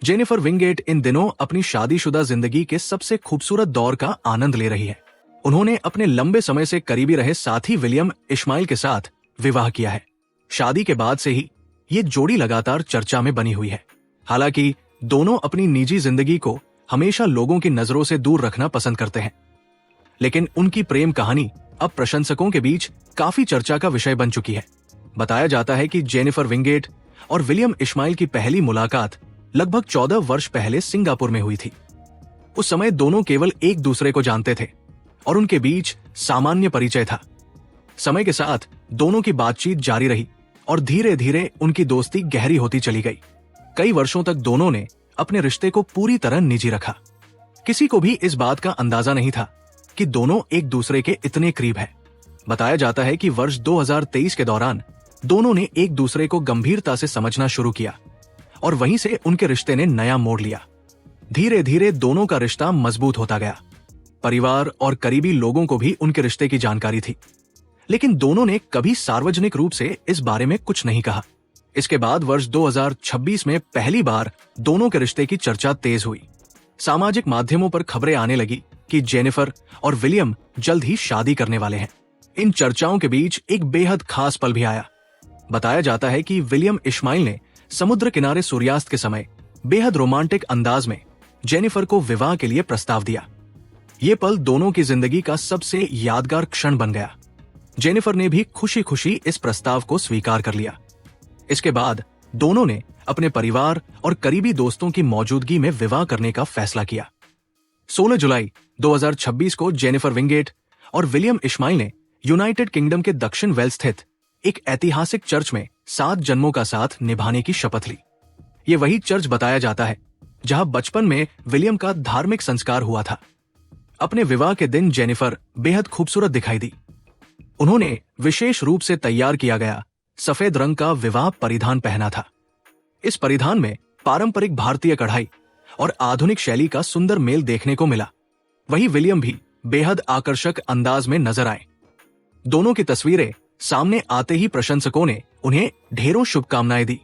Jennifer Winget इन दिनों अपनी शादीशुदा जिंदगी के सबसे खूबसूरत दौर का आनंद ले रही है। उन्होंने अपने लंबे समय से करीबी रहे साथी विलियम इश्माइल के साथ विवाह किया है। शादी के बाद से ही ये जोड़ी लगातार चर्चा में बनी हुई है। हालांकि दोनों अपनी निजी जिंदगी को हमेशा लोगों की नजरों से दूर रखना पसंद करते हैं, लेकिन उनकी प्रेम कहानी अब प्रशंसकों के बीच काफी चर्चा का विषय बन चुकी है। बताया जाता है कि जेनिफर विंगेट और विलियम इश्माइल की पहली मुलाकात लगभग 14 वर्ष पहले सिंगापुर में हुई थी। उस समय दोनों केवल एक दूसरे को जानते थे और उनके बीच सामान्य परिचय था। समय के साथ दोनों की बातचीत जारी रही और धीरे धीरे उनकी दोस्ती गहरी होती चली गई। कई वर्षों तक दोनों ने अपने रिश्ते को पूरी तरह निजी रखा। किसी को भी इस बात का अंदाजा नहीं था कि दोनों एक दूसरे के इतने करीब हैं। बताया जाता है कि वर्ष 2023 के दौरान दोनों ने एक दूसरे को गंभीरता से समझना शुरू किया और वहीं से उनके रिश्ते ने नया मोड़ लिया। धीरे धीरे दोनों का रिश्ता मजबूत होता गया। परिवार और करीबी लोगों को भी उनके रिश्ते की जानकारी थी, लेकिन दोनों ने कभी सार्वजनिक रूप से इस बारे में कुछ नहीं कहा। इसके बाद वर्ष 2026 में पहली बार दोनों के रिश्ते की चर्चा तेज हुई। सामाजिक माध्यमों पर खबरें आने लगी कि जेनिफर और विलियम जल्द ही शादी करने वाले हैं। इन चर्चाओं के बीच एक बेहद खास पल भी आया। बताया जाता है कि विलियम इश्माइल ने समुद्र किनारे सूर्यास्त के समय बेहद रोमांटिक अंदाज में जेनिफर को विवाह के लिए प्रस्ताव दिया। ये पल दोनों की जिंदगी का सबसे यादगार क्षण बन गया। जेनिफर ने भी खुशी खुशी इस प्रस्ताव को स्वीकार कर लिया। इसके बाद दोनों ने अपने परिवार और करीबी दोस्तों की मौजूदगी में विवाह करने का फैसला किया। 16 जुलाई 2026 को जेनिफर विंगेट और विलियम इश्माइल ने यूनाइटेड किंगडम के दक्षिण वेल्स स्थित एक ऐतिहासिक चर्च में 7 जन्मों का साथ निभाने की शपथ ली। ये वही चर्च बताया जाता है जहां बचपन में विलियम का धार्मिक संस्कार हुआ था। अपने विवाह के दिन जेनिफर बेहद खूबसूरत दिखाई दी। उन्होंने विशेष रूप से तैयार किया गया सफेद रंग का विवाह परिधान पहना था। इस परिधान में पारंपरिक भारतीय कढ़ाई और आधुनिक शैली का सुंदर मेल देखने को मिला। वहीं विलियम भी बेहद आकर्षक अंदाज में नजर आए। दोनों की तस्वीरें सामने आते ही प्रशंसकों ने उन्हें ढेरों शुभकामनाएं दी।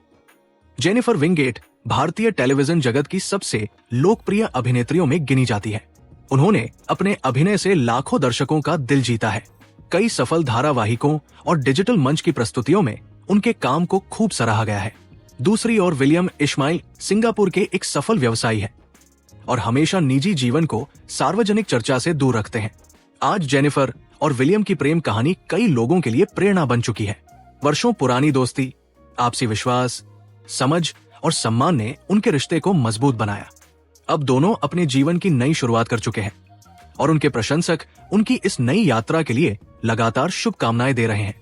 जेनिफर विंगेट भारतीय टेलीविजन जगत की सबसे लोकप्रिय अभिनेत्रियों में गिनी जाती है। उन्होंने अपने अभिनय से लाखों दर्शकों का दिल जीता है। कई सफल धारावाहिकों और डिजिटल मंच की प्रस्तुतियों में उनके काम को खूब सराहा गया है। दूसरी ओर विलियम इश्माइल सिंगापुर के एक सफल व्यवसायी है और हमेशा निजी जीवन को सार्वजनिक चर्चा से दूर रखते हैं। आज जेनिफर और विलियम की प्रेम कहानी कई लोगों के लिए प्रेरणा बन चुकी है। वर्षों पुरानी दोस्ती, आपसी विश्वास, समझ और सम्मान ने उनके रिश्ते को मजबूत बनाया। अब दोनों अपने जीवन की नई शुरुआत कर चुके हैं और उनके प्रशंसक उनकी इस नई यात्रा के लिए लगातार शुभकामनाएं दे रहे हैं।